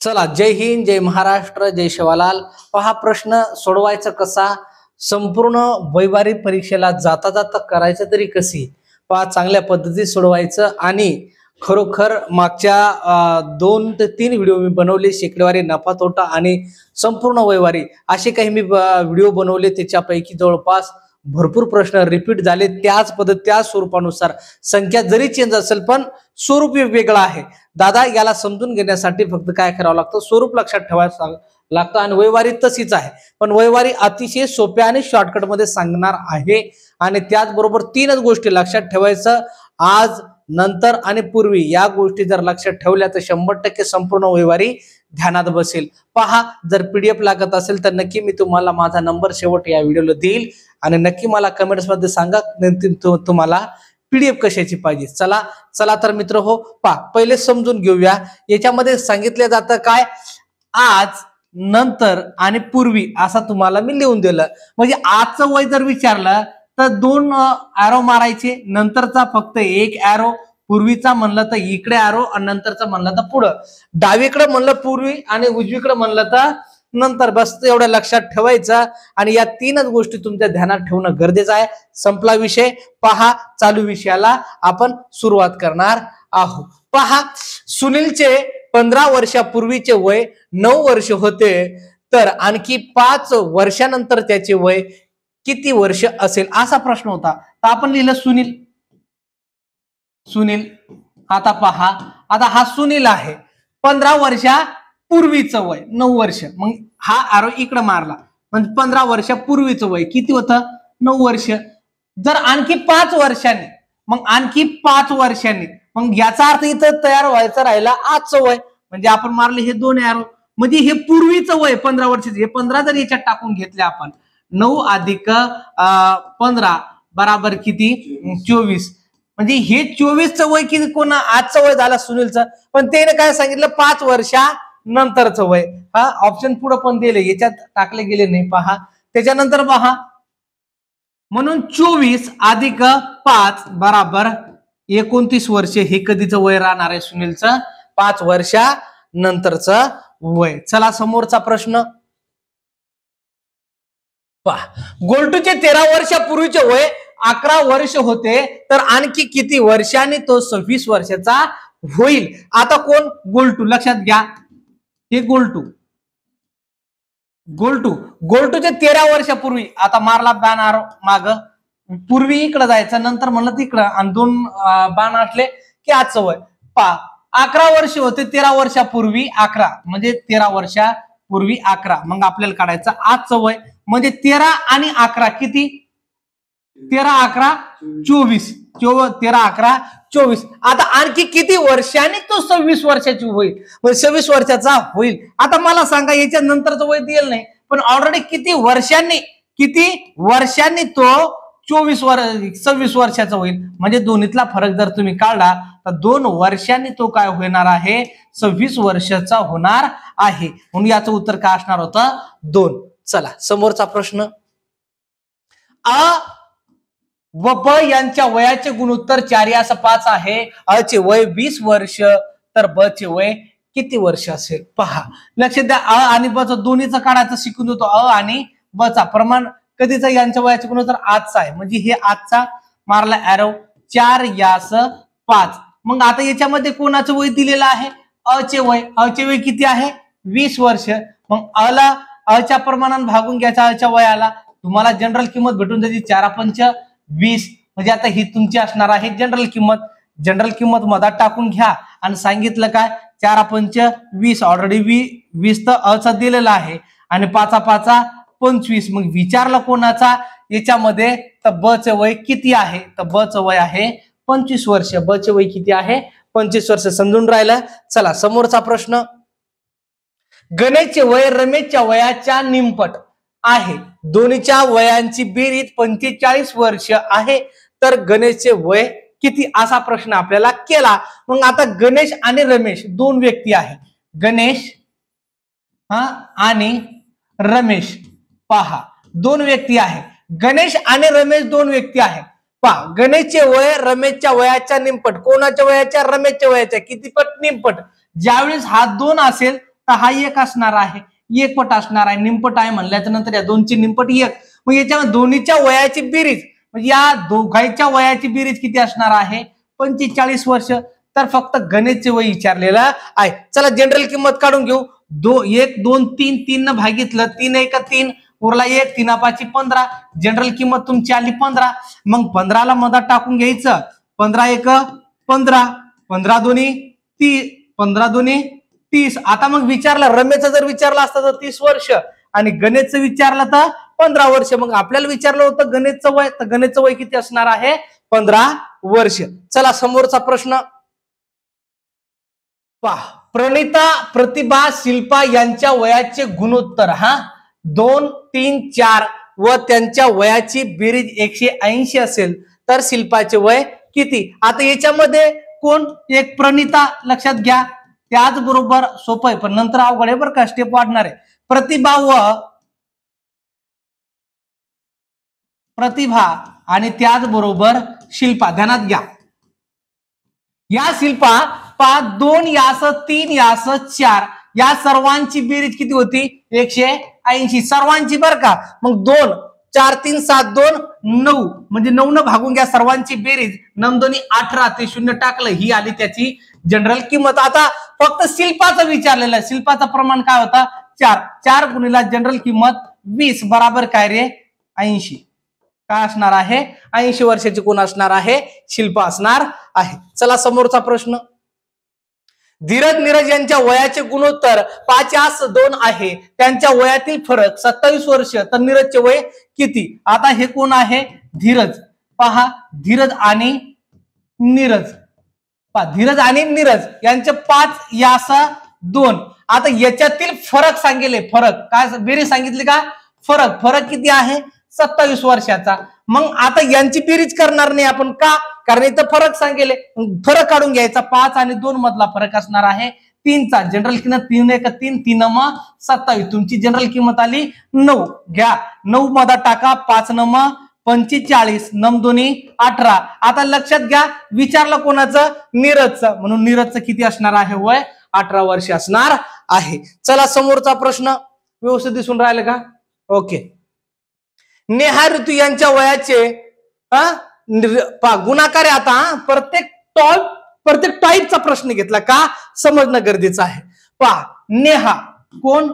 चला, जय हिंद, जय महाराष्ट्र, जय शिवालाल. पहा, प्रश्न सोडवायचा कसा, संपूर्ण वैवारी परीक्षेला जाता जाता करायचं तरी कशी. पहा, चांगल्या पद्धतीत सोडवायचं. आणि खरोखर मागच्या 2 ते 3 व्हिडिओ मी बनवले, शेकडेवारी, नफा तोटा आणि संपूर्ण वैवारी असे काही मी व्हिडिओ बनवले. त्याच्यापैकी जवळपास भरपूर प्रश्न रिपीट झाले. त्याच पद्धत त्या स्वरूपानुसार संख्या जरी चेंज असेल पण स्वरूप वेगळं आहे. दादा, याला समजून घेण्यासाठी फक्त काय करावं लागतं, स्वरूप लक्षात ठेवायचं लागतं. आणि वैवारी तशीच आहे, पण वैवारी अतिशय सोप्या आणि शॉर्टकट मध्ये सांगणार आहे. आणि त्याचबरोबर 3च गोष्टी लक्षात ठेवायचं, आज, नंतर आणि पूर्वी. या गोष्टी जर लक्षात ठेवल्या तर 100% संपूर्ण वैवारी ध्यानात बसेल. पहा, जर पीडीएफ लागत असेल तर नक्की मी तुम्हाला माझा नंबर शेवट या व्हिडिओला देईल आणि नक्की मला कमेंट्स मध्ये सांगा तुम्हाला पीडीएफ कशाची पाहिजे. चला चला तर मित्र हो, पहा, पहिले समजून घेऊया. याच्यामध्ये सांगितलं जातं काय, आज, नंतर आणि पूर्वी असं तुम्हाला मी लिहून दिलं. म्हणजे आजचं वय जर विचारलं तर 2 ॲरो मारायचे, नंतरचा फक्त 1 ॲरो, पूर्वीचा म्हणलं तर इकडे ॲरो आणि नंतरचा म्हणलं तर पुढं, डावीकडे म्हणलं पूर्वी आणि उजवीकडे म्हणलं तर नंतर. बस एवढं लक्षात ठेवायचं. आणि या 3च गोष्टी तुमच्या ध्यानात ठेवणं गरजेचं आहे. संपला विषय. पहा, चालू विषयाला आपण सुरुवात करणार आहोत. पहा, सुनीलचे 15 वर्षापूर्वीचे वय 9 वर्ष होते, तर आणखी 5 वर्षानंतर त्याचे वय किती वर्ष असेल, असा प्रश्न होता. तर आपण लिहिलं सुनील. सुनील. आता पहा, आता हा सुनील आहे. 15 वर्षापूर्वीचं वय 9 वर्ष. मग हा आरो इकडे मारला, म्हणजे 15 वर्षापूर्वीचं वय किती होतं, 9 वर्ष. जर आणखी 5 वर्षांनी, मग आणखी 5 वर्षांनी, मग याचा अर्थ इथं तयार व्हायचं राहिला आजचं वय. म्हणजे आपण मारले हे 2 ॲरो, म्हणजे हे पूर्वीचं वय 15 वर्षाचं. हे 15 जर याच्यात टाकून घेतले आपण, 9 अधिक 15 बराबर किती, 24. म्हणजे हे 24चं वय किती, कोणा आजचं वय झालं सुनीलचं. पण त्याने काय सांगितलं, 5 वर्षानंतरचं वय. हा ऑप्शन पुढे पण दिले, याच्यात टाकले गेले नाही. पहा, त्याच्यानंतर पहा, म्हणून 24 अधिक 5 बराबर 29 वर्ष. हे कधीचं वय राहणार आहे सुनीलचं, 5 वर्षानंतरचं वय. चला, समोरचा प्रश्न पहा, गोल्टूचे 13 वर्षापूर्वीचे वय 11 वर्ष होते, तर आणखी किती वर्षांनी तो 26 वर्षाचा होईल. आता कोण, गोल्टू. लक्षात घ्या, हे गोल्टू. गोल्टूचे 13 वर्षापूर्वी, आता मारला बाण आरो माग, पूर्वी इकडे जायचं, नंतर म्हणलं तिकडं, आणि 2 बाण असले की आजचं वय. पहा, 11 वर्ष होते 13 वर्षापूर्वी, 11 म्हणजे 13 वर्षापूर्वी 11. मग आपल्याला काढायचं आजचं वय, म्हणजे 13 आणि 11 किती, 13 11 24. 13 11 24. आता आणखी किती वर्षांनी तो 26 वर्षाची होईल, म्हणजे 26 वर्षाचा होईल. आता मला सांगा, याच्या नंतरचं वय दिलं नाही, पण ऑलरेडी किती वर्षांनी तो 26 वर्षाचा होईल. म्हणजे दोन्हीतला फरक जर तुम्ही काढला तर 2 वर्षांनी तो काय होणार आहे, 26 वर्षाचा होणार आहे. म्हणून याचं उत्तर काय असणार होतं, 2. चला, समोरचा प्रश्न. अ व ब यांच्या वयाचे गुणोत्तर 4 यास 5 आहे. अ चे वय 20 वर्ष, तर ब चे वय किती वर्ष असेल. पहा, लक्षात द्या, अ आणि ब चं दोन्हीचं काढायचं शिकून देतो. अ आणि ब चा प्रमाण कधीचा, यांच्या वयाचे गुणोत्तर आजचा आहे. म्हणजे हे आजचा मारला ॲरो, 4 यास 5. मग आता याच्यामध्ये कोणाचं वय दिलेलं आहे, अ चे वय. अ चे वय किती आहे, 20 वर्ष. मग अला अच्या प्रमाणात भागून घ्यायचा अच्या वयाला, तुम्हाला जनरल किंमत भेटून जाते 4 पंच 20. म्हणजे आता ही तुमची असणार आहे जनरल किंमत. जनरल किंमत मधात टाकून घ्या आणि सांगितलं काय, 4 पंच 20. ऑलरेडी 20 तर अचा दिलेला आहे, आणि 5 5 25. मग विचारलं कोणाचा याच्यामध्ये, तर ब चे वय किती आहे, तर ब चं वय आहे 25 वर्ष. ब चे वय किती आहे, 25 वर्ष. समजून राहिलं. चला, समोरचा प्रश्न. गणेशचे वय रमेशच्या वयाच्या निमपट आहे. दोन्हीच्या वयांची बेरीज 45 वर्ष आहे, तर गणेशचे वय किती, असा प्रश्न आपल्याला केला. मग आता गणेश आणि रमेश 2 व्यक्ती आहे. गणेश आणि रमेश, पहा, 2 व्यक्ती आहे. गणेश आणि रमेश 2 व्यक्ती आहे. पहा, गणेशचे वय रमेशच्या वयाच्या निमपट. कोणाच्या वयाच्या, रमेशच्या वयाच्या किती पट, निमपट. ज्यावेळेस हा 2 असेल तर हा एक असणार आहे, एक पट असणार आहे, निमपट आहे म्हणल्याच्या नंतर या दोनची निमपट एक, मग याच्यामध्ये दोन्हीच्या वयाची बेरीज म्हणजे या दोघांच्या वयाची बेरीज किती असणार आहे 45 वर्ष. तर फक्त गणेशचे वय विचारलेलं आहे. चला जनरल किंमत काढून घेऊ. 1 2 3 3 न भागितलं 3 1 3 उरला 1 3 5 15. जनरल किंमत तुमची आली 15. मग 15ला मधात टाकून घ्यायचं. 15 1 15, 15 दोन्ही 30, 15 दोन्ही 30. आता मग विचारलं रमेशचं जर विचारलं असतं तर 30 वर्ष आणि गणेशचं विचारलं तर 15 वर्ष. मग आपल्याला विचारलं होतं गणेशचं वय, तर गणेशचं वय किती असणार आहे 15 वर्ष. चला समोरचा प्रश्न पहा. प्रणिता, प्रतिभा, शिल्पा यांच्या वयाचे गुणोत्तर 2 3 4 व त्यांच्या वयाची बेरीज 180 असेल तर शिल्पाचे वय किती. आता याच्यामध्ये कोण एक प्रणिता लक्षात घ्या, त्याचबरोबर सोपं आहे पण नंतर अवघड आहे बरं का, स्टेप वाढणार आहे. प्रतिभा आणि त्याचबरोबर शिल्पा ध्यानात घ्या. या शिल्पा 2 यास 3 यास 4 या सर्वांची बेरीज किती होती 180 सर्वांची बर का. मग 2 4 3 7 2 9 म्हणजे 9 न भागून घ्या सर्वांची बेरीज. 9 2 18 ते 0 टाकलं, ही आली त्याची जनरल किंमत. आता फक्त शिल्पाचं विचारलेलं आहे. शिल्पाचं प्रमाण काय होता 4, 4 गुणिला जनरल किंमत 20 बराबर काय रे 80. काय असणार आहे 80 वर्षाची कोण असणार आहे शिल्पा असणार आहे. चला समोरचा प्रश्न. धीरज नीरज यांच्या वयाचे गुणोत्तर 5 यास 2 आहे, त्यांच्या वयातील फरक 27 वर्ष, तर नीरजचे वय किती. आता हे कोण आहे धीरज. पहा धीरज आणि नीरज, पहा धीरज आणि नीरज यांचे 5 यास 2. आता याच्यातील फरक सांगितले, फरक काय बेरीज सांगितली का, फरक किती आहे 27 वर्षाचा. मग आता यांची बेरीज करणार नाही आपण का, कारण इथं फरक सांगितले. फरक काढून घ्यायचा. 5 आणि 2 मधला फरक असणार आहे 3चा. जनरल किंमत 3 1 3 3 मग 27. तुमची जनरल किंमत आली 9. घ्या 9 मध्ये टाका. 5 9 45, 9 2 18. आता लक्षात घ्या विचारलं कोणाचं नीरजचं, म्हणून नीरजचं किती असणार आहे वय 18 वर्ष असणार आहे. चला समोरचा प्रश्न व्यवस्थित दिसून राहिलं का. ओके. नेहा ऋतू यांच्या वयाचे गुणाकार आहे. आता प्रत्येक टाईपचा प्रश्न घेतला का समजणं गरजेचं आहे. पहा नेहा कोण,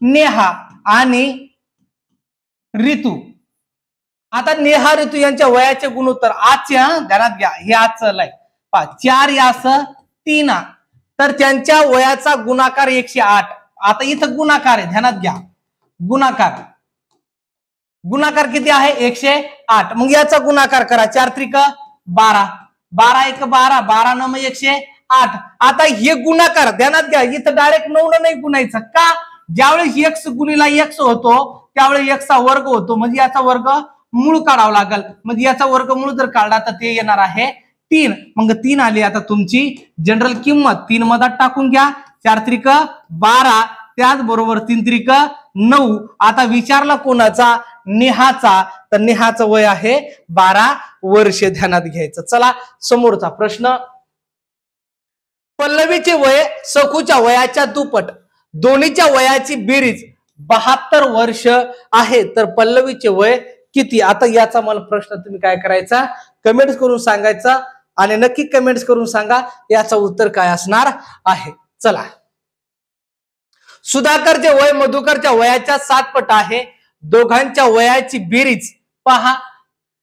नेहा आणि ऋतू. आता नेहा ऋतू यांच्या वयाचे गुणोत्तर आजचे ध्यानात घ्या, हे आजचं आहे. पहा 4 यास 3 तर त्यांच्या वयाचा गुणाकार 108. आता इथं गुणाकार आहे ध्यानात घ्या, गुणाकार किती आहे 108. मग याचा गुणाकार करा. 4 त्रिक 12, 12 1 12, 12 9 108. आता हे गुणाकार ध्यानात घ्या, इथं डायरेक्ट 9 नाही गुणायचं का, ज्यावेळेस x गुणिला x होतो त्यावेळेस x चा वर्ग होतो, म्हणजे याचा वर्ग मूळ काढावं लागेल. म्हणजे याचा वर्गमूळ जर काढला तर ते येणार आहे 3. मग 3 आली आता तुमची जनरल किंमत. 3 मध्ये टाकून घ्या. 4 त्रिक 12, त्याचबरोबर 3 त्रिक 9. आता विचारला कोणाचा नेहाचा, तर नेहाचं वय आहे 12 वर्ष. ध्यानात घ्यायचं. चला समोरचा प्रश्न. पल्लवीचे वय सखूच्या वयाच्या दुप्पट, दोन्हीच्या वयाची बेरीज 72 वर्ष आहे, तर पल्लवीचे वय किती. आता याचा मला प्रश्न तुम्ही काय करायचा कमेंट्स करून सांगायचा आणि नक्की कमेंट्स करून सांगा याचं उत्तर काय असणार आहे. चला. सुधाकरचे वय मधुकरच्या वयाच्या 7 पट आहे, दोघांच्या वयाची बेरीज पहा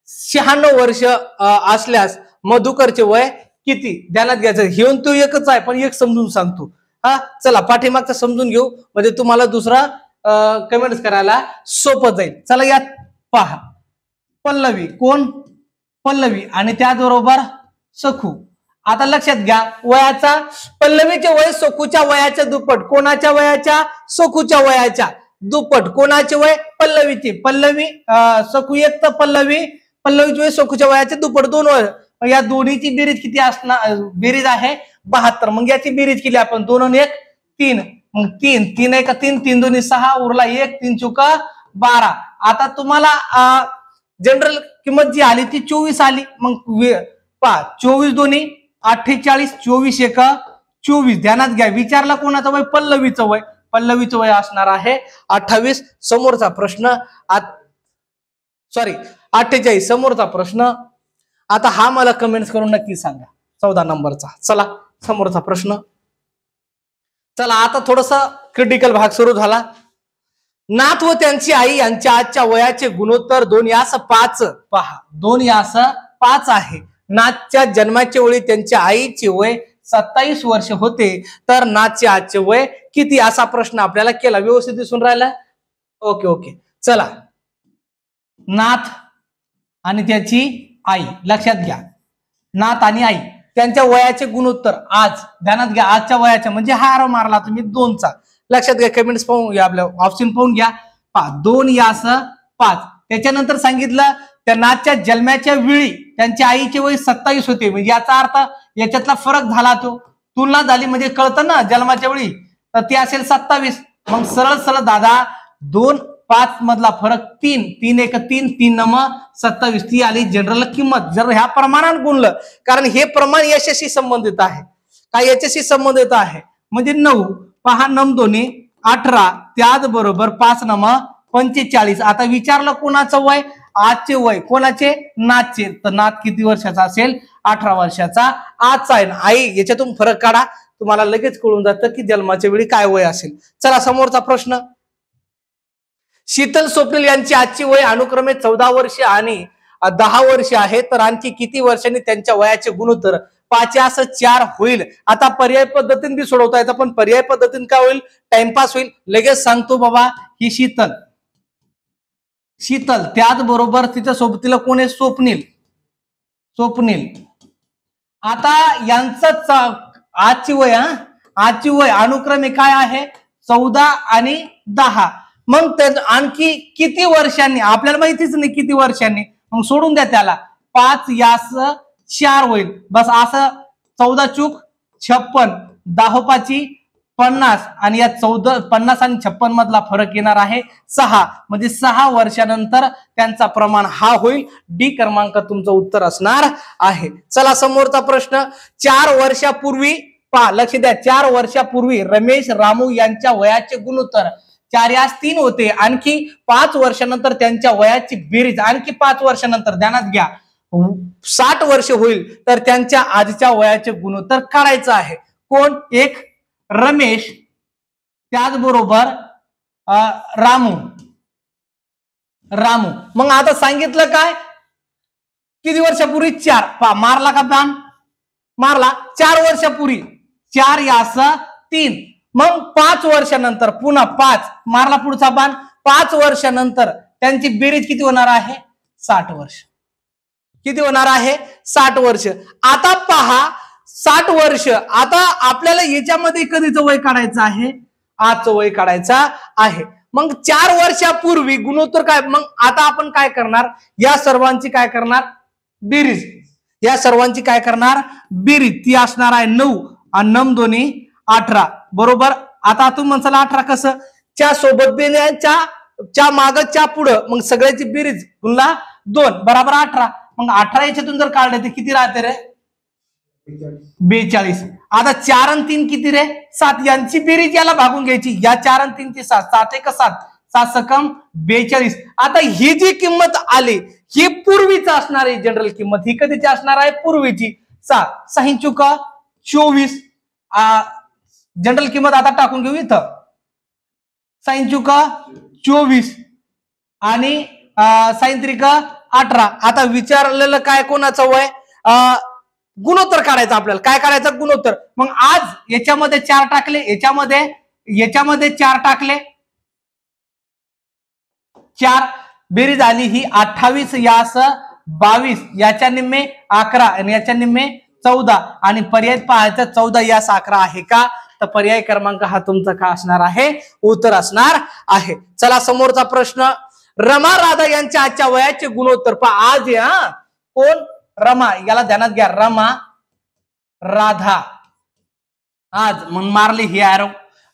96 वर्ष असल्यास मधुकरचे वय किती. ध्यानात घ्यायचं, घेऊन तो एकच आहे पण एक समजून सांगतो. चला पाठीमागचं समजून घेऊ म्हणजे तुम्हाला दुसरा कमेंट्स करायला सोपं जाईल. चला यात पहा पल्लवी कोण, पल्लवी आणि त्याचबरोबर सखू. आता लक्षात घ्या वयाचा पल्लवीचे वय सखूच्या वयाच्या दुप्पट, कोणाच्या वयाच्या सखूच्या वयाच्या दुप्पट. कोणाचे वय पल्लवीचे, पल्लवी सखू एक तर पल्लवीचे वय सखूच्या वयाचे दुप्पट 2 वर्ष. या दोन्हीची बेरीज किती असणार, बेरीज आहे 72. मग याची बेरीज केली आपण 2 आणि 1 3. मग 3 3 1 3 3 2 6 उरला 1 3 चुक 12. आता तुम्हाला जनरल किंमत जी आली ती 24 आली. मग पहा 24 2 48, 24 1 24. ध्यानात घ्या, विचारला कोणाचं वय? पल्लवीचं वय. पल्लवीचं वय असणार आहे 28. समोरचा प्रश्न 48. समोरचा प्रश्न आता हा मला कमेंट्स करून नक्की सांगा 14 नंबरचा. चला समोरचा प्रश्न. चला आता थोडस क्रिटिकल भाग सुरू झाला. नाथ व त्यांची आई यांच्या आजच्या वयाचे गुणोत्तर 2:5. पहा 2:5 आहे. नाथच्या जन्माच्या वेळी त्यांच्या आईचे वय 27 वर्ष होते, तर नाथचे आजचे वय किती असा प्रश्न आपल्याला केला. व्यवस्थित दिसून राहिला? ओके. चला, नाथ आणि त्याची आई लक्षात घ्या. नाथ आणि आई त्यांच्या वयाचे गुणोत्तर आज, ध्यानात घ्या, आजच्या वयाच्या म्हणजे हा आरो मारला तुम्ही 2चा. लक्षात घ्या, कमेंट्स पाहून घ्या, आपल्या ऑप्शन पाहून घ्या. 2:5. त्याच्यानंतर सांगितलं त्या नाथच्या जन्माच्या वेळी त्यांच्या आईचे वय 27 होते, म्हणजे याचा अर्थ याच्यातला फरक झाला, तो तुलना झाली म्हणजे कळतं ना जन्माच्या वेळी, तर ती असेल 27. मग सरळ दादा 2:5 मधला फरक 3. 3 1 3, 3 9 27. ती आली जनरल किंमत. जर ह्या प्रमाणात गुणलं, कारण हे प्रमाण याच्याशी संबंधित आहे, काय याच्याशी संबंधित आहे म्हणजे 9. पहा 9 2 18, त्याचबरोबर 5 9 45. आता विचारलं कोणाचं वय? आजचे वय. कोणाचे? नाथचे. तर नाथ किती वर्षाचा असेल? 18 वर्षाचा आजचा आहे. आई याच्यातून फरक काढा, तुम्हाला लगेच कळून जातं की जन्माच्या वेळी काय वय असेल. चला समोरचा प्रश्न. शीतल स्वप्नील यांची आजची वय अनुक्रमे 14 वर्ष आणि 10 वर्ष आहे, तर आणखी किती वर्षांनी त्यांच्या वयाचे गुणोत्तर 5:4 होईल. आता पर्याय पद्धतीने बी सोडवता येतं, पण पर्याय पद्धतीने काय होईल? टाइमपास होईल. लगेच सांगतो बाबा, ही शीतल, त्याचबरोबर तिच्या सोबतीला कोण आहे? स्वप्नील. आता यांचं आजची वय अनुक्रमे काय आहे? 14 आणि 10. मग आणखी किती वर्षांनी? आपल्याला माहितीच नाही किती वर्षांनी, मग सोडून द्या त्याला. 5:4 होईल. बस असं 14 चूक 56, 10 5 50 आणि या 50 आणि 56 मधला फरक येणार आहे 6, म्हणजे 6 वर्षानंतर त्यांचा प्रमाण हा होईल. डी क्रमांक तुमचं उत्तर असणार आहे. चला समोरचा प्रश्न. 4 वर्षापूर्वी, पहा लक्ष द्या, 4 वर्षापूर्वी रमेश रामू यांच्या वयाचे गुणोत्तर 4:3 होते. आणखी 5 वर्षानंतर त्यांच्या वयाची बेरीज, आणखी 5 वर्षानंतर ध्यानात घ्या 60 वर्ष होईल, तर त्यांच्या आजच्या वयाचे गुणोत्तर काढायचं आहे. कोण? एक रमेश, त्याचबरोबर रामू. मग आता सांगितलं काय? किती वर्षापूर्वी? 4. मारला का बाण? मारला. 4 वर्षापूर्वी 4:3. मग 5 वर्षानंतर पुन्हा 5 मारला, पुढचा बाण. 5 वर्षानंतर त्यांची बेरीज किती होणार आहे? 60 वर्ष. किती होणार आहे? 60 वर्ष. आता पहा 60 वर्ष. आता आपल्याला याच्यामध्ये कधीचं वय काढायचं आहे? आजचं वय काढायचं आहे. मग 4 वर्षापूर्वी गुणोत्तर काय? मग आता आपण काय करणार? या सर्वांची काय करणार? बेरीज. बेरीज ती असणार आहे 9 आणि 9 2 18 बरोबर. आता तुम्ही म्हणसाल 18 कसं? च्या सोबत च्या मागच्या पुढं, मग सगळ्याची बेरीज पुन्हा 2 बरोबर 18. मग 18 याच्यातून जर काढले तर किती राहते रे? 42. आता 4 आणि 3 किती रे? 7. यांची बेरीज याला भागून घ्यायची. या 4 आणि 3 ची 7, 7 1 7, 7 सकम 42. आता ही जी किंमत आली ही पूर्वीच असणार आहे जनरल किंमत. ही कधीची असणार आहे? पूर्वीची. 6 चुका 24 जनरल किंमत आता टाकून घेऊ इथं. 6 चुका 24 आणि 6 त्रिक 18. आता विचारलेलं काय? कोणाचं वय? गुणोत्तर काढायचं आपल्याला. काय काढायचं? गुणोत्तर. मग आज याच्यामध्ये 4 टाकले, याच्यामध्ये 4 टाकले, 4 बेरीज आली ही 28 यास 22, याच्या निम्मे 11 आणि याच्या निम्मे 14 आणि पर्याय पाहायचा 14 यास 11 आहे का? तर पर्याय क्रमांक हा तुमचा का असणार आहे? उत्तर असणार आहे. चला समोरचा प्रश्न. रमा राधा यांच्या आजच्या वयाचे गुणोत्तर पहा. आज कोण? रमा. याला ध्यानात घ्या. रमा राधा आज म्हणून मारली ही आरो.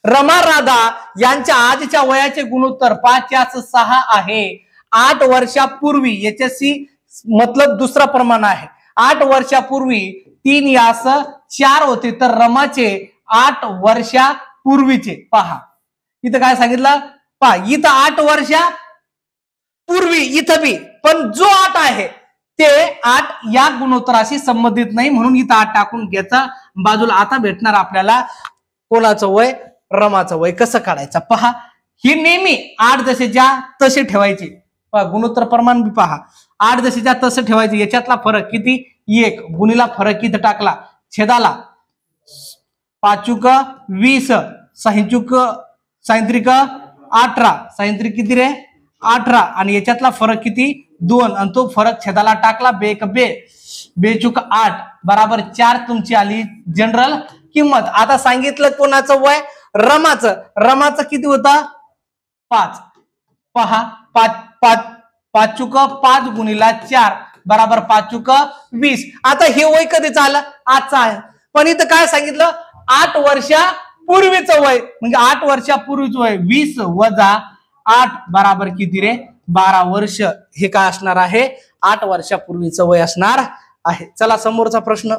रमा राधा यांच्या आजच्या वयाचे गुणोत्तर 5:6 आहे. 8 वर्षापूर्वी याच्याशी मतलब दुसरा प्रमाण आहे. 8 वर्षापूर्वी 3:4 होते, तर रमाचे 8 वर्षापूर्वीचे पहा इथं काय सांगितलं पहा इथं 8 वर्षापूर्वी इथं बी पण जो 8 आहे ते 8 या गुणोत्तराशी संबंधित नाही म्हणून इथं 8 टाकून घ्यायचा बाजूला. आता भेटणार आपल्याला कोणाचं वय रमाचं वय कसं काढायचं पहा. ही नेहमी 8 जसेच्या तसे ठेवायचे पहा गुणोत्तर प्रमाण बी पहा 8 जसेच्या तसे ठेवायचे. याच्यातला फरक किती 1 गुणीला फरक किती टाकला छेदाला 5×20 6×18 किती रे 18 आणि याच्यातला फरक किती 2 आणि तो फरक छेदाला टाकला 2×8 बराबर 4 तुमची आली जनरल किंमत. आता सांगितलं कोणाचं वय रमाचं किती होता 5 पहा 5×5 गुणीला 4 बराबर 5×20. आता हे वय कधीच आलं आजचं आहे पण इथं काय सांगितलं 8 वर्षापूर्वीचं वय म्हणजे 8 वर्षापूर्वीचं वय 20 वजा 8 बराबर किती रे 12 वर्ष. हे काय असणार आहे 8 वर्षापूर्वीचं वय असणार आहे. चला समोरचा प्रश्न.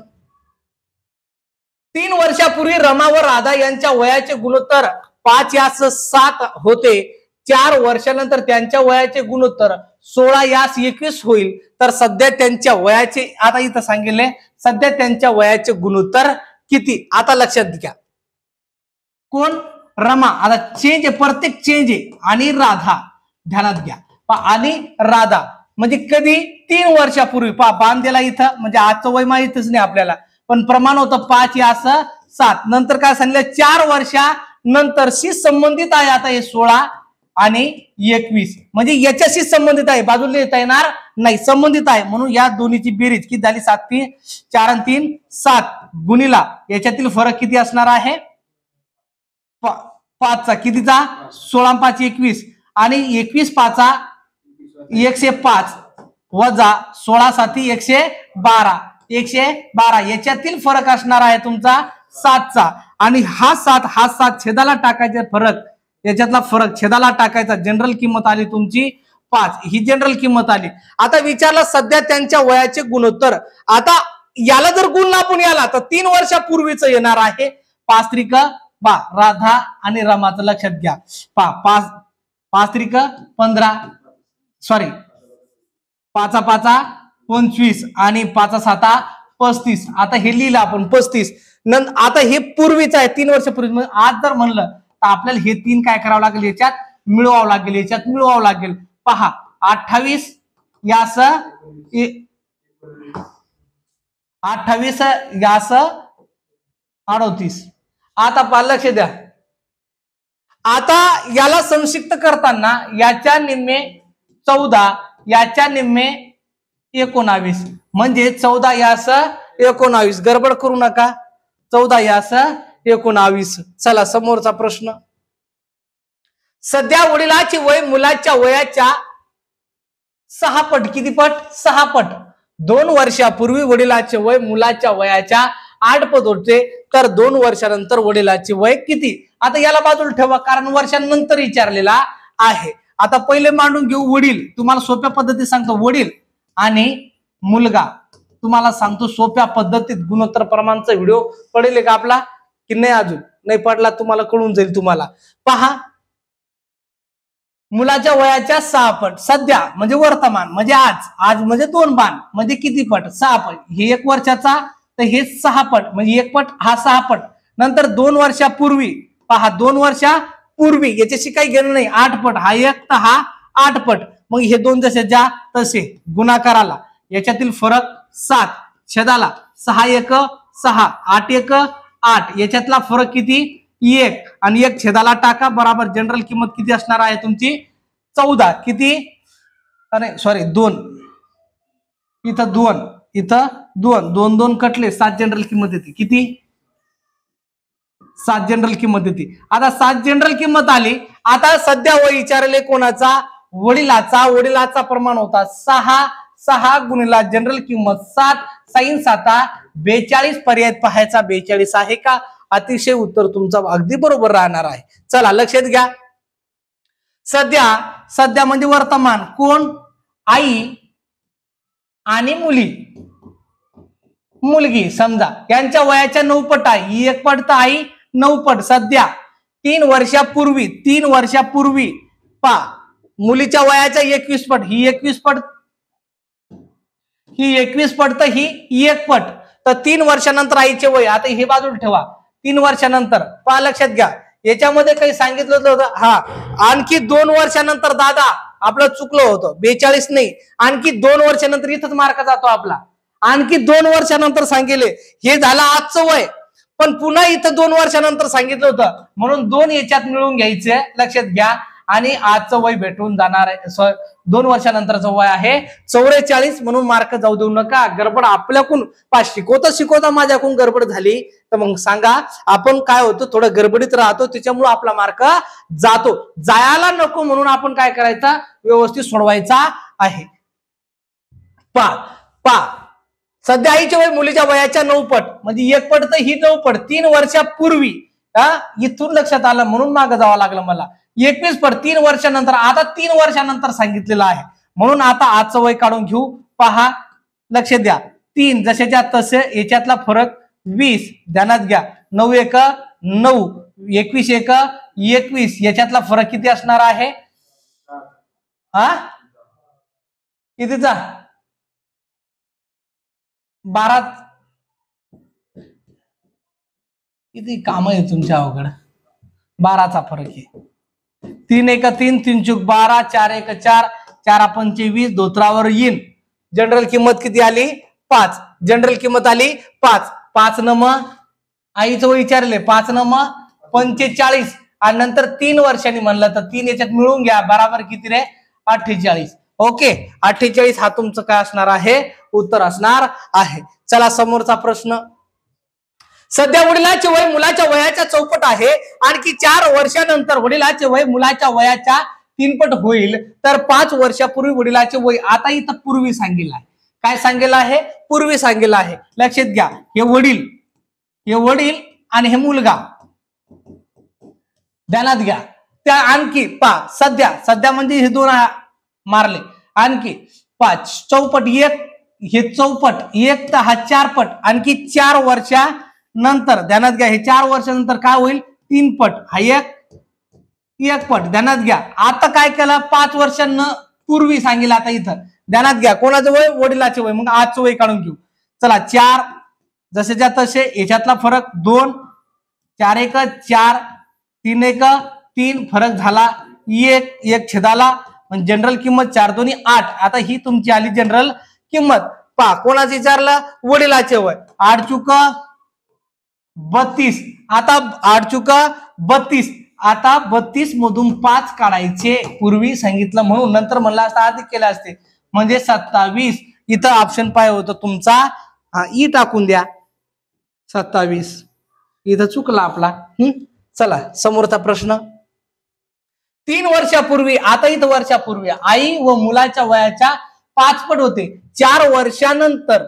3 वर्षापूर्वी रमा व राधा यांच्या वयाचे गुणोत्तर 5:7 होते. 4 वर्षानंतर त्यांच्या वयाचे गुणोत्तर 16:21 होईल तर सध्या त्यांच्या वयाचे आता इथं सांगितले सध्या त्यांच्या वयाचे गुणोत्तर किती. आता लक्षात घ्या कोण रमा आता चेंज आहे प्रत्येक चेंज आहे आणि राधा ध्यानात घ्या आणि राधा म्हणजे कधी 3 वर्षापूर्वी पहा बांधलेला इथं म्हणजे आजचं वय माहितच नाही आपल्याला पण प्रमाण होतं 5:7 नंतर काय सांगितलं 4 वर्षानंतरशी संबंधित आहे. आता हे 16 आणि 21 म्हणजे याच्याशी संबंधित आहे बाजूला येता येणार नाही संबंधित आहे म्हणून या दोन्हीची बेरीज किती झाली 4 आणि 3 7 गुणीला याच्यातील फरक किती असणार आहे 5चा कितीचा 16 5 21 आणि 21 5 105 वजा 16 7 112 याच्यातील फरक असणार आहे तुमचा 7चा आणि हा 7 छेदाला टाकायचा फरक याच्यातला फरक छेदाला टाकायचा जनरल किंमत आली तुमची 5 ही जनरल किंमत आली. आता विचारला सध्या त्यांच्या वयाचे गुणोत्तर. आता याला जर गुण लापून याला तर 3 वर्षापूर्वीच येणार आहे 5 त्रिक 12 राधा आणि रमाचं लक्षात घ्या 5 त्रिक 15 सॉरी 5 5 25 आणि 5 7 35. आता हे लिहिलं आपण 35 नंतर आता हे पूर्वीच आहे 3 वर्षापूर्वी. आज जर म्हणलं तर आपल्याला हे 3 काय करावं लागेल याच्यात मिळवावं लागेल पहा 28 यास 38. आता पहा लक्ष द्या आता याला संक्षिप्त करताना याच्या निम्मे 14 याच्या निम्मे 19 म्हणजे 14 यास 19 गडबड करू नका 14 यास 19. चला समोरचा प्रश्न. सध्या वडिलाची वय मुलाच्या वयाच्या 6 पट किती पट 6 पट. 2 वर्षापूर्वी वडिलाचे वय मुलाच्या वयाच्या 8 पट होते तर 2 वर्षानंतर वडिलाचे वय किती. आता याला बाजूला ठेवा कारण वर्षांनंतर विचारलेला आहे. आता पहिले मांडून घेऊ वडील तुम्हाला सोप्या पद्धतीत सांगतो वडील आणि मुलगा तुम्हाला सांगतो सोप्या पद्धतीत गुणोत्तर प्रमाणचा व्हिडिओ पडेल का आपला की नाही अजून नाही पडला तुम्हाला कळून जाईल. तुम्हाला पहा मुलाच्या वयाच्या 6 पट सध्या म्हणजे वर्तमान म्हणजे आज म्हणजे 2 बाण म्हणजे किती पट 6 पट. हे 1 वर्षाचा तर हे 6 पट म्हणजे 1 पट हा 6 पट. नंतर 2 वर्षापूर्वी पहा 2 वर्षापूर्वी याच्याशी काही घेणं नाही 8 पट हा 1 तर हा 8 पट. मग हे 2 जसे ज्या तसे गुणाकाराला याच्यातील फरक 7 छेदाला 6 1 6 8 1 8 याच्यातला फरक किती 1 आणि 1 छेदाला टाका बराबर जनरल किंमत किती असणार आहे तुमची 14 किती अरे सॉरी 2 इथं 2 2 कटले 7 जनरल किंमत येते किती 7 जनरल किंमत येते. आता 7 जनरल किंमत आली. आता सध्या वय विचारले कोणाचा वडिलाचा प्रमाण होता 6 गुणिला जनरल किंमत 7 sin 7 42 पर्याय पाहायचा 42 आहे का. अतिशय उत्तर तुमचं अगदी बरोबर राहणार आहे. चला लक्षात घ्या सध्या म्हणजे वर्तमान कोण आई आणि मुलगी समजा यांच्या वयाच्या 9 पट आहे ही 1 पट तर आई 9 पट. सध्या 3 वर्षापूर्वी पा मुलीच्या वयाच्या 21 पट. ही 21 पट, ही 21 पट, तर ही 1 पट. तर 3 वर्षानंतर आईचे वय. आता हे बाजूला ठेवा. 3 वर्षानंतर पहा, लक्षात घ्या. याच्यामध्ये काही सांगितलं होतं. हा, आणखी 2 वर्षानंतर दादा आपलं चुकलं होतं. 42 नाही, आणखी 2 वर्षानंतर. इथंच मार्क जातो आपला. आणखी 2 वर्षानंतर सांगितले. हे झालं आजचं वय, पण पुन्हा इथं 2 वर्षानंतर सांगितलं होतं, म्हणून 2 याच्यात मिळून घ्यायचे. लक्षात घ्या. आणि आजचं वय भेटून जाणार आहे. 2 वर्षानंतरचं वय आहे 44, म्हणून मार्क जाऊ देऊ नका. गडबड आपल्याकडून शिकवता माझ्याकडून गडबड झाली तर मग सांगा. आपण काय होतं, थोडं गडबडीत राहतो, त्याच्यामुळे आपला मार्क जातो. जायला नको म्हणून आपण काय करायचं, व्यवस्थित सोडवायचा आहे. पा सध्या आईचे वय मुलीच्या वयाच्या 9 पट, म्हणजे 1 पट, तर ही 9 पट. 3 वर्षापूर्वी, इथून लक्षात आलं म्हणून मागं जावं लागलं मला. 21 पट 3 वर्षानंतर. आता 3 वर्षानंतर सांगितलेलं आहे, म्हणून आता आजचं वय काढून घेऊ. पहा, लक्ष द्या. 3 जशाच्या तसे, याच्यातला फरक 20. ध्यानात घ्या. 9 एक 9, 21 एक 21. याच्यातला फरक किती असणार आहे? कितीचा? 12. किती काम आहे तुमच्या अवघड. 12चा फरक आहे. 3 एक 3, 3 चूक 12, 4 एक 4, 4 पंचे 20. धोत्रावर येईन. जनरल किंमत किती आली? 5. जनरल किंमत आली 5. 5 न मग आईचं वय विचारले. 5 न मग 45. आणि नंतर 3 वर्षांनी म्हणलं तर 3 याच्यात मिळून घ्या. बराबर किती रे? 48. ओके, 48 हा तुमचं काय असणार आहे? उत्तर असणार आहे. चला समोरचा प्रश्न. सध्या वडिलांचे वय मुलाच्या वयाच्या 4 पट आहे. आणखी 4 वर्षानंतर वडिलांचे वय मुलाच्या वयाच्या 3 पट होईल. तर 5 वर्षापूर्वी वडिलांचे वय. आता इथं पूर्वी सांगितलं आहे. काय सांगितलं आहे? पूर्वी सांगितलं आहे. लक्षात घ्या. हे वडील आणि हे मुलगा. ध्यानात घ्या. त्या आणखी सध्या म्हणजे हे 2 मारले. आणखी 5 चौपट 1, हे चौपट 1, तर हा 4 पट. आणखी 4 वर्षानंतर, ध्यानात घ्या, हे 4 वर्षानंतर काय होईल? 3 पट. हा 1 पट. ध्यानात घ्या. आता काय केलं? 5 वर्षांना पूर्वी सांगितलं. आता इथं ध्यानात घ्या. कोणाचं वय? वडिलाचे वय. मग आजचं वय काढून घेऊ. चला, 4 जसेच्या तसे. याच्यातला फरक 2. 4 एक 4, 3 एक 3. फरक झाला 1 छेदाला. जनरल किंमत 4 दोन्ही 8. आता ही तुमची आली जनरल किंमत. पहा, कोणाचं विचारलं? वडिलाचे वय. 8 चुक 32. आता 8 चुक 32. आता 32 मधून 5 काढायचे. पूर्वी सांगितलं म्हणून. नंतर म्हणलं असता अधिक केले असते, म्हणजे 27. इथं ऑप्शन पाहिजे होतं तुमचा. ई टाकून द्या. 27. इथं चुकला आपला. चला समोरचा प्रश्न. 3 वर्षापूर्वी, आता इथं वर्षापूर्वी, आई व मुलाच्या वयाच्या 5 पट होते. 4 वर्षानंतर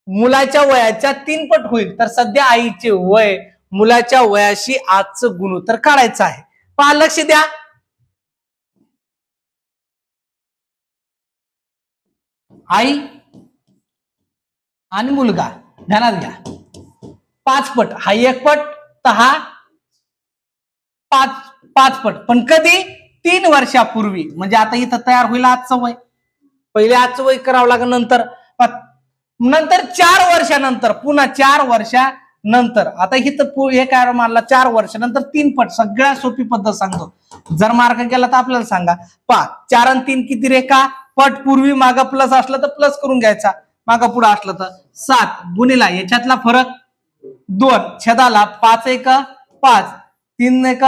मुलाच्या वयाच्या 3 पट होईल. तर सध्या आईचे वय मुलाच्या वयाशी आजचं गुणोत्तर काढायचं आहे. पहा, लक्ष द्या. आई आणि मुलगा. ध्यानात घ्या. 5 पट. हा 1 पट, तर हा 5 पट. पण कधी? 3 वर्षापूर्वी. म्हणजे आता इथं तयार होईल आजचं वय. पहिले आजचं वय करावं लागेल. नंतर 4 वर्षानंतर, पुन्हा 4 वर्षानंतर. आता इथं हे काय मारला? 4 वर्षानंतर 3 पट. सगळ्यात सोपी पद्धत सांगतो. जर मार्क केला तर आपल्याला सांगा. पहा, 4 आणि 3 किती रे? का पट. पूर्वी मागा प्लस असलं तर प्लस करून घ्यायचा. मागा पुढे असलं तर 7 गुणिला याच्यातला फरक 2 छेदाला. 5 एक 5, 3 एक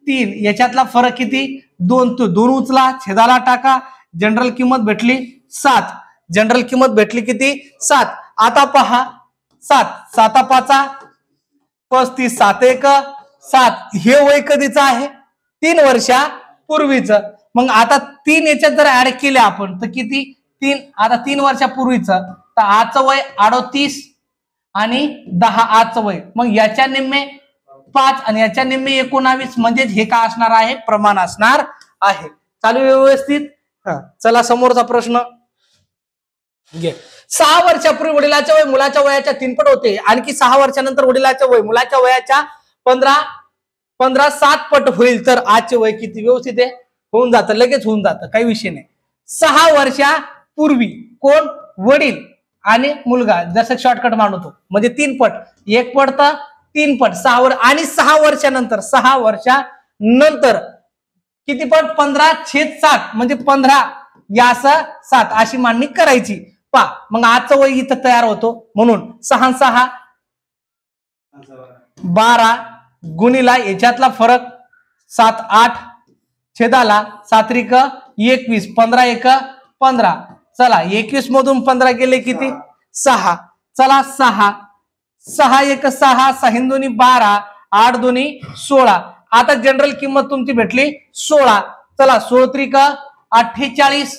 3. याच्यातला फरक किती? 2. तो 2 उचला, छेदाला टाका. जनरल किंमत भेटली 7. जनरल किंमत भेटली किती? 7. आता पहा, 7 7 5 35, 7 एक 7. हे वय कधीच आहे? 3 वर्षापूर्वीचं. मग आता 3 याच्यात जर ऍड केले आपण तर किती? 3. आता 3 वर्षापूर्वीचं. तर आजचं वय 38 आणि 10 आजचं वय. मग याच्या निम्मे 5 आणि याच्या निम्मे 19. म्हणजेच हे काय असणार आहे? प्रमाण असणार आहे. चालू व्यवस्थित. चला समोरचा प्रश्न. 6 वर्षापूर्वी वडिलाचे वय मुलाच्या वयाच्या 3 पट होते. आणखी 6 वर्षानंतर वडिलाचे वय मुलाच्या वयाच्या 15 7 पट होईल तर आजचे वय किती? व्यवस्थित आहे, होऊन जातं, लगेच होऊन जातं, काही विषय नाही. 6 वर्षापूर्वी कोण? वडील आणि मुलगा, जसं शॉर्टकट मानतो म्हणजे 3 पट, 1 पट तर 3 पट, 6 वर्ष आणि 6 वर्षानंतर, 6 वर्षानंतर किती पट? 15/7 म्हणजे 15 यास 7 अशी मांडणी करायची. पा मग आजचं वय इथं तयार होतो, म्हणून 6 6 12 गुणीला याच्यातला फरक 7 8 छेदाला 7 त्रिक 21, 15 1 15. चला 21 मधून 15 गेले किती? 6. चला 6 6 1 6 6 2 12 8 2 16. आता जनरल किंमत तुमची भेटली 16. चला 16 त्रिक 48,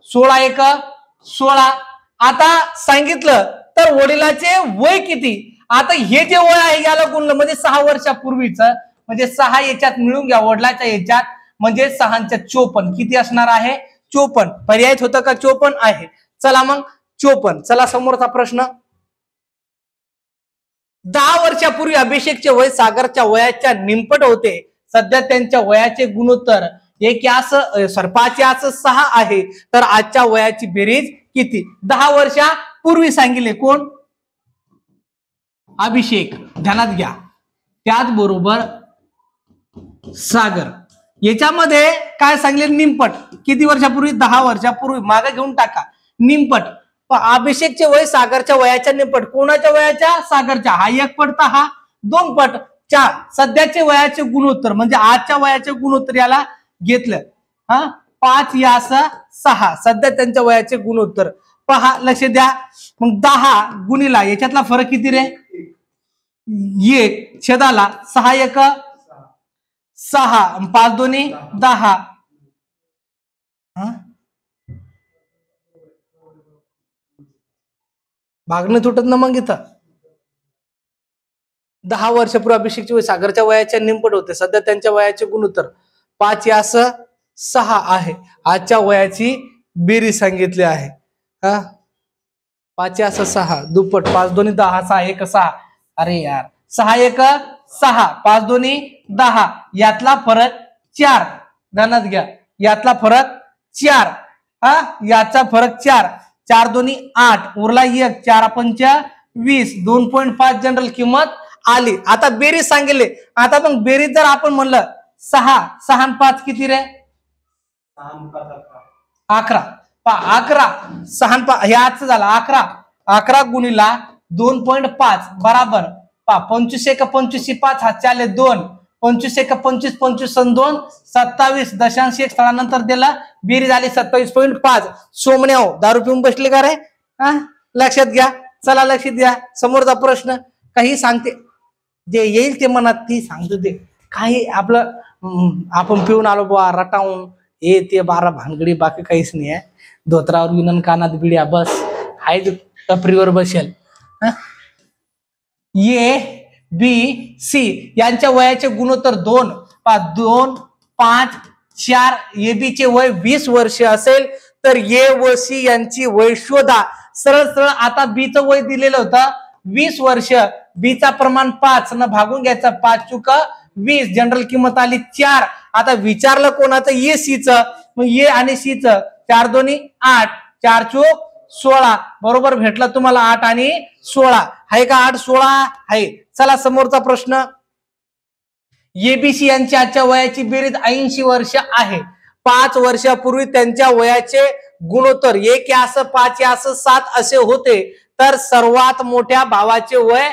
16 1 16. आता सांगितलं तर वडिलाचे वय किती? आता हे जे वय आहे याला गुणलं म्हणजे 6 वर्षापूर्वीचं, म्हणजे 6 याच्यात मिळून घ्या वडिलाच्या याच्यात, म्हणजे 6 54 किती असणार आहे? 54. पर्यायच होतं का? 54 आहे. चला मग 54. चला समोरचा प्रश्न. 10 वर्षापूर्वी अभिषेकचे वय सागरच्या वयाच्या निमपट होते. सध्या त्यांच्या वयाचे गुणोत्तर 5/6 आहे, तर आजच्या वयाची बेरीज किती? 10 वर्षापूर्वी सांगितले कोण? अभिषेक, ध्यानात घ्या. त्याचबरोबर सागर. याच्यामध्ये काय सांगले? निमपट. किती वर्षापूर्वी? 10 वर्षापूर्वी. मागे घेऊन टाका निमपट. अभिषेकचे वय सागरच्या वयाच्या निमपट. कोणाच्या वयाच्या? सागरच्या. हा 1 पट तर हा 2 पट. 4 सध्याचे वयाचे गुणोत्तर म्हणजे आजच्या वयाचे गुणोत्तर याला घेतलं. 5 यास 6 सध्या त्यांच्या वयाचे गुणोत्तर. पहा, लक्ष द्या. मग 10 गुणीला याच्यातला फरक किती रे? 1 छेदाला 6 1 6 5 2 10. भागणं तुटत ना मग इथं. 10 वर्षापूर्वी अभिषेकचे वय सागरच्या वयाच्या निमपट होते. सध्या त्यांच्या वयाचे गुणोत्तर 5 यास 6 आहे. आजच्या वयाची बेरीज सांगितली आहे. 5 यास 6 दुप्पट. 5 2 10 6 1 6. अरे यार, 6 1 6 5 2 10. यातला फरक 4. ध्यानात घ्या, यातला फरक 4. याचा फरक 4. 4 2 8 उरला 1. 4 5 20. 2.5 जनरल किंमत आली. आता बेरीज सांगितले. आता मग बेरीज जर आपण म्हणलं 6 6 5 किती रे? 11. 11 6 5 हे आजचं झालं 11. 11 गुणीला 2.5 बराबर 25 1 25 5 हा चाले 2. 25 1 25 25 2 27.1 स्थळानंतर दिला. बेरीज आली 27.5. सोमण्या हो, दारू पिऊन बसले का रे? लक्षात घ्या. चला लक्षात द्या. समोरचा प्रश्न काही सांगते, जे येईल ते मनात ती सांगतो ते. काही आपलं आपण पिऊन आलो बुवा रटावून हे ते 12 भानगडी, बाकी काहीच नाही आहे. धोत्रावर विनन कानात बिड्या, बस हाय टपरीवर बसेल. ए बी सी यांच्या वयाचे गुणोत्तर 2 2 5 4. ए बी चे वय 20 वर्ष असेल तर ए व सी यांची वय शोधा. सरळ सरळ. आता बी चं वय दिलेलं होतं 20 वर्ष. बी चा प्रमाण 5 न भागून घ्यायचा. 5 चुक 20. जनरल किंमत आली 4. आता विचारलं कोणाचं? ए सी च. मग ए आणि सी च 4 2 8 4 चूक 16 बरोबर भेटला तुम्हाला 8 आणि 16. आहे का? 8 16 आहे. चला समोरचा प्रश्न. एबीसी यांच्या आजच्या वयाची बेरीज 80 वर्ष आहे. 5 वर्षापूर्वी त्यांच्या वयाचे गुणोत्तर 1 यास 5 यास 7 असे होते, तर सर्वात मोठ्या भावाचे वय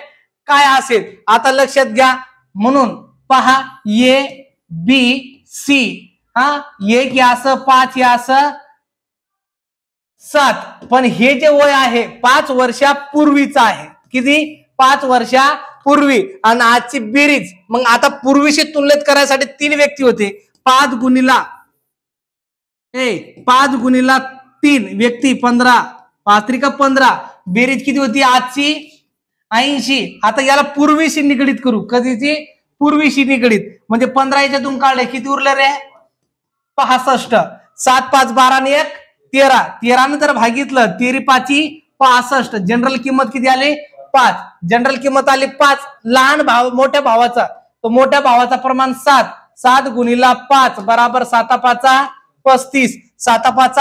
काय असेल? आता लक्षात घ्या. म्हणून पहा, ए बी सी 1 यास 5 यास 7. पण हे जे वय आहे 5 वर्षापूर्वीच आहे. किती? 5 वर्षापूर्वी. आणि आजची बेरीज मग आता पूर्वीशी तुलनेत करायसाठी 3 व्यक्ती होते. 5 गुणीला 3 व्यक्ती 15. 5 त्रिक 15. बेरीज किती होती आजची? 80. आता याला पूर्वीशी निगडीत करू. कधीची? पूर्वीशी निगडीत. म्हणजे 15 याच्यातून काढले किती उरले रे? 65. 7 5 12 आणि 1 13. 13 ने जर भागितलं 13 5 65. जनरल किंमत किती आली? 5, जनरल किंमत आली 5, लहान भाव मोठ्या भावाचा, तो मोठ्या भावाचा प्रमाण 7, 7 गुणिला 5 बराबर 7×5 35, 7×5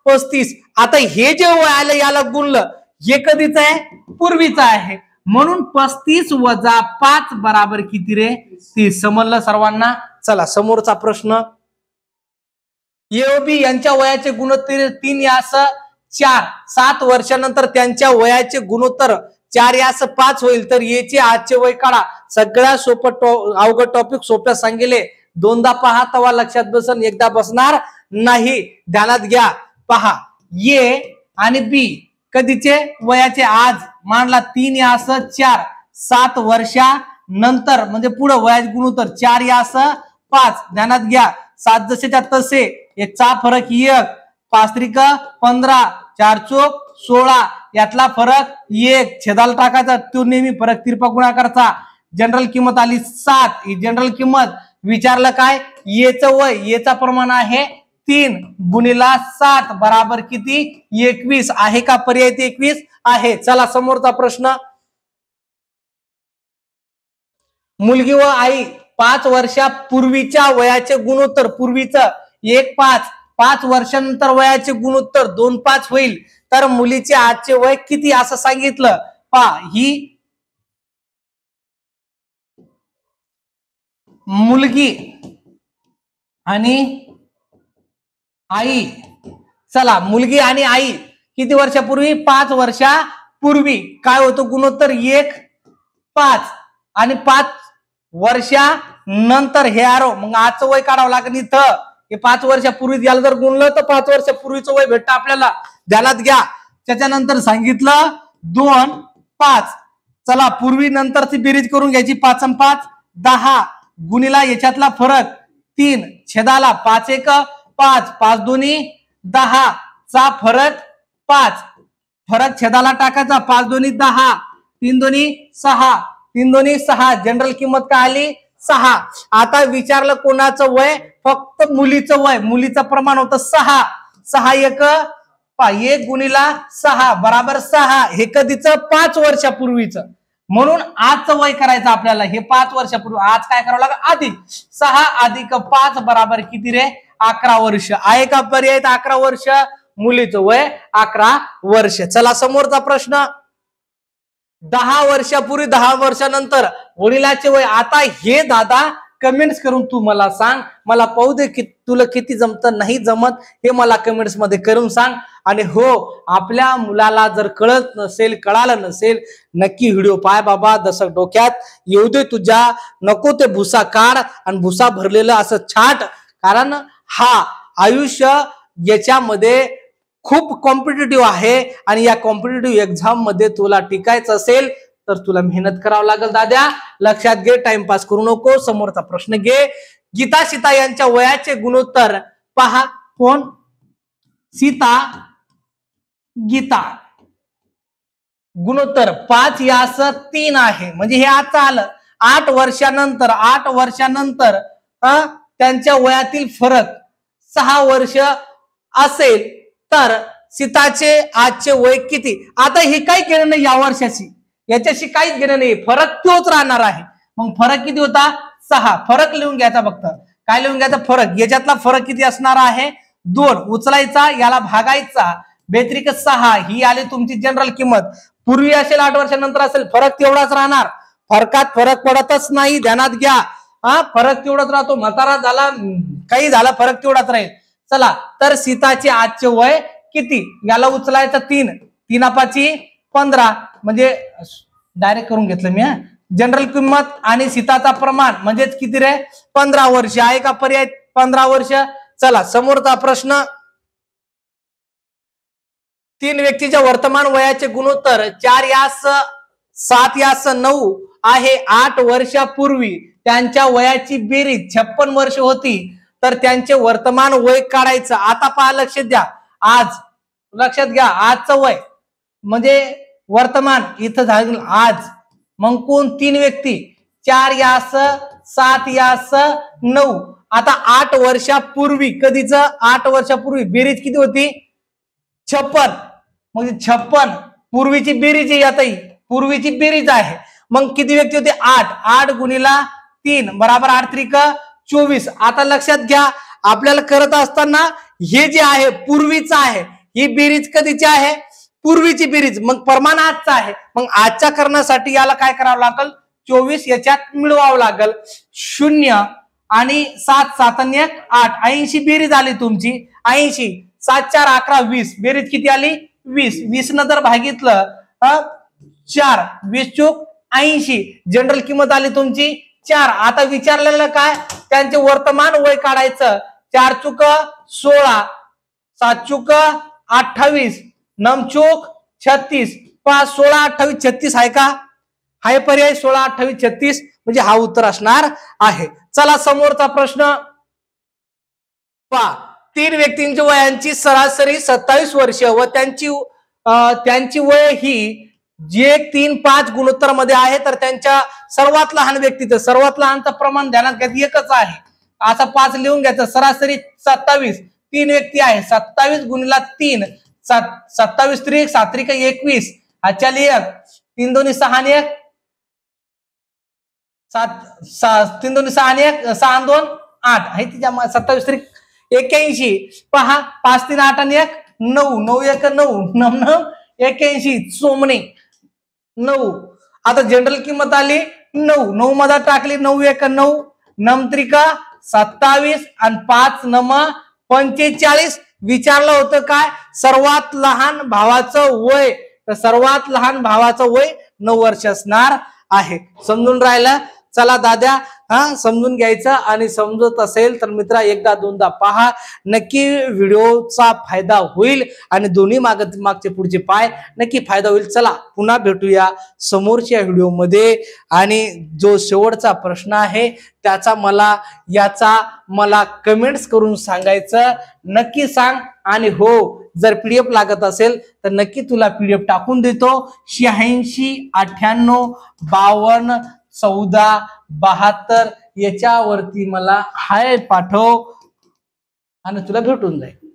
35. आता हे जे वय आलं याला गुणलं, हे कधीच आहे, पूर्वीचं आहे, म्हणून 35 वजा 5 बराबर किती रे, 30. समजलं सर्वांना? चला समोरचा प्रश्न. एओबी यांच्या वयाचे गुणोत्तर 3 यास 4, 7 वर्षानंतर त्यांच्या वयाचे गुणोत्तर 4 यास 5 होईल, तर याचे आजचे वय काढा. सगळ्या सोपं अवघड टॉपिक सोप्या सांगितले, दोनदा पहा तवा लक्षात बसन, एकदा बसणार नाही. ध्यानात घ्या. पहा, ए आणि बी कधीचे वयाचे आज मांडला 3 यास 4, 7 वर्षानंतर म्हणजे पुढे वयाचे गुणोत्तर 4 यास 5. ध्यानात घ्या, 7 जसेच्या तसे, याचा फरक 1, 5 त्रिक 15, 4 चोक 16, यातला फरक 1, छेदाला टाकायचा, तो नेहमी फरक तिरपा गुणाकारचा. जनरल किंमत आली 7, ही जनरल किंमत. विचारलं काय, येचं वय, येचा प्रमाण आहे 3 गुणिला 7 बराबर किती, 21. आहे का पर्याय? 21 आहे. चला समोरचा प्रश्न. मुलगी व आई 5 वर्षापूर्वीच्या वयाचे गुणोत्तर, पूर्वीचं 1,5, 5 वर्षानंतर वयाचे गुणोत्तर 2,5 होईल, तर मुलीचे आजचे वय किती असं सांगितलं. पहा, ही मुलगी आणि आई. चला, मुलगी आणि आई किती वर्षापूर्वी, 5 वर्षापूर्वी काय होतं गुणोत्तर, 1,5 आणि 5 वर्षानंतर हे आरो, मग आजचं वय काढावं लागेल इथं. हे 5 वर्षापूर्वी याला जर गुणलं तर 5 वर्षापूर्वीचं वय भेटतं आपल्याला. ध्यानात घ्या. त्याच्यानंतर सांगितलं 2, 5. चला, पूर्वी नंतरची बेरीज करून घ्यायची. 5 आणि 5 10 गुणिला याच्यातला फरक 3, छेदाला 5 1 5, 5 दोन्ही 10 चा फरक 5, फरक छेदाला टाकायचा, 5 दोन्ही 10, 3 दोन्ही 6, 3 दोन्ही 6, जनरल किंमत काय आली 6. आता विचारलं कोणाचं वय, फक्त मुलीचं वय. मुलीचं प्रमाण होतं 6, 6 1 गुणिला 6 बराबर 6. हे कधीचं, 5 वर्षापूर्वीचं, म्हणून आजचं वय करायचं आपल्याला. हे 5 वर्षापूर्वी, आज काय करावं लागेल, अधिक 6 अधिक 5 बराबर किती रे, 11 वर्ष. आहे का पर्याय? 11 वर्ष. मुलीचं वय 11 वर्ष. चला समोरचा प्रश्न. 10 वर्षापूर्वी 10 वर्षानंतर वडिलाचे वय. आता हे दादा कमेंट्स करून तू मला सांग, मला पाहू दे की तुला किती जमतं, नाही जमत हे मला कमेंट्स मध्ये करून सांग. आणि हो, आपल्या मुलाला जर कळत नसेल, कळालं नसेल, नक्की व्हिडिओ पाय बाबा, दशक डोक्यात येऊ दे तुझ्या, नको ते भुसा काढ आणि भुसा भरलेलं असं छाट. कारण हा आयुष्य याच्यामध्ये खूप कॉम्पिटिटिव्ह आहे आणि या कॉम्पिटिटिव्ह एक्झाम मध्ये तुला टिकायचं असेल तर तुला मेहनत करावं लागेल दाद्या. लक्षात घे, टाइमपास करू नको. समोरचा प्रश्न घे. गीता सीता यांच्या वयाचे गुणोत्तर पहा. कोण? सीता गीता. गुणोत्तर 5 यास 3 आहे, म्हणजे हे आता आलं 8 वर्षानंतर. 8 वर्षानंतर त्यांच्या वयातील फरक 6 वर्ष असेल तर सीताचे आजचे वय किती. आता हे काही घेणं नाही या वर्षाशी, याच्याशी काहीच घेणं नाही, फरक तोच राहणार आहे. मग फरक किती होता, 6. फरक लिहून घ्यायचा फक्त. काय लिहून घ्यायचा, फरक. याच्यातला फरक किती असणार आहे, 2. उचलायचा, याला भागायचा, बेत्रिक 6. ही आली तुमची जनरल किंमत. पूर्वी असेल 8 वर्षानंतर असेल, फरक तेवढाच राहणार. फरकात फरक पडतच नाही, ध्यानात घ्या. फरक तेवढाच राहतो. म्हातारा झाला, काही झाला, फरक तेवढाच राहील. चला, तर सीताचे आजचे वय किती, याला उचलायचं 3. 3 5 15, म्हणजे डायरेक्ट करून घेतलं मी. जनरल किंमत आणि सीताचा प्रमाण म्हणजेच किती रे, 15 वर्ष. आहे का पर्याय, 15 वर्ष. चला समोरचा प्रश्न. 3 व्यक्तीच्या वर्तमान वयाचे गुणोत्तर 4 यास 7 यास 9 आहे. 8 वर्षापूर्वी त्यांच्या वयाची बेरीज 56 वर्ष होती, तर त्यांचे वर्तमान वय काढायचं. आता पहा, लक्षात द्या. आज लक्षात घ्या, आजचं वय म्हणजे वर्तमान इथं झालं आज. मग कोण, 3 व्यक्ती, 4 यास 7 यास 9. आता 8 वर्षापूर्वी, कधीच 8 वर्षापूर्वी बेरीज किती होती, 56. म्हणजे 56 पूर्वीची बेरीज आहे. आता पूर्वीची बेरीज आहे. मग किती व्यक्ती होते? 8. 8 गुणिला 3 बराबर 8 त्रिक 24. आता लक्षात घ्या, आपल्याला करत असताना हे जे आहे पूर्वीचं आहे, ही बेरीज कधीची आहे? पूर्वीची बेरीज. मग प्रमाण आजचा आहे. मग आजच्या करण्यासाठी याला काय करावं लागेल? 24 याच्यात मिळवावं लागेल. 0 आणि 7 7 आणि 1 8. 80 बेरीज आली तुमची. 80 7 4 11 20. बेरीज किती आली? 20. 20 न जर भागितलं 4 20 चूक 80. जनरल किंमत आली तुमची 4. आता विचारलेलं काय? त्यांचे वर्तमान वय काढायचं. 4 चूक 16, 7 चूक 28, 9 चूक 36, 5 16 28 36 आहे का? हाय पर्याय 16 28 36 म्हणजे हा उत्तर असणार आहे. चला समोरचा प्रश्न पहा. 3 व्यक्तींच्या वयांची सरासरी 27 वर्ष व त्यांची वय ही जे 3 5 गुणोत्तर मध्ये आहे, तर त्यांच्या सर्वात लहान व्यक्तीचं सर्वात लहानचं प्रमाण ध्यानात घ्यायचं एकच आहे. आता 5 लिहून घ्यायचं. सरासरी 27. 3 व्यक्ती आहे. 27 गुणिला 3 27 त्रिक 7 त्रिक 21. अच्छा लिह 3 2 6 आणि 1 7 3 2 6 आणि 1 6 2 8 आहे. तिच्या 27 त्रिक 81. पहा 5 3 8 आणि 1 9 9 1 9 9 9 81. सोमणे 9. आता जनरल किंमत आली 9. 9 मध्ये टाकली 9 1 9 9 त्रिका 27 आणि 5 9 45. विचारलं होतं काय? सर्वात लहान भावाचं वय. तर सर्वात लहान भावाचं वय 9 वर्ष असणार आहे. समजून राहिलं? चला दाद्या समजून घ्यायचं आणि समजत असेल तर मित्रा एकदा दोनदा पहा. नक्की व्हिडिओचा फायदा होईल आणि दोन्ही मागचे पुढचे पाय नक्की फायदा होईल. चला पुन्हा भेटूया समोरच्या व्हिडिओमध्ये. आणि जो शेवटचा प्रश्न आहे त्याचा मला कमेंट्स करून सांगायचं. नक्की सांग. आणि हो, जर पीडीएफ लागत असेल तर नक्की तुला पीडीएफ टाकून देतो. 86 98 52 14 72 याच्यावरती मला हाय पाठव आणि तुला भेटून जाईल.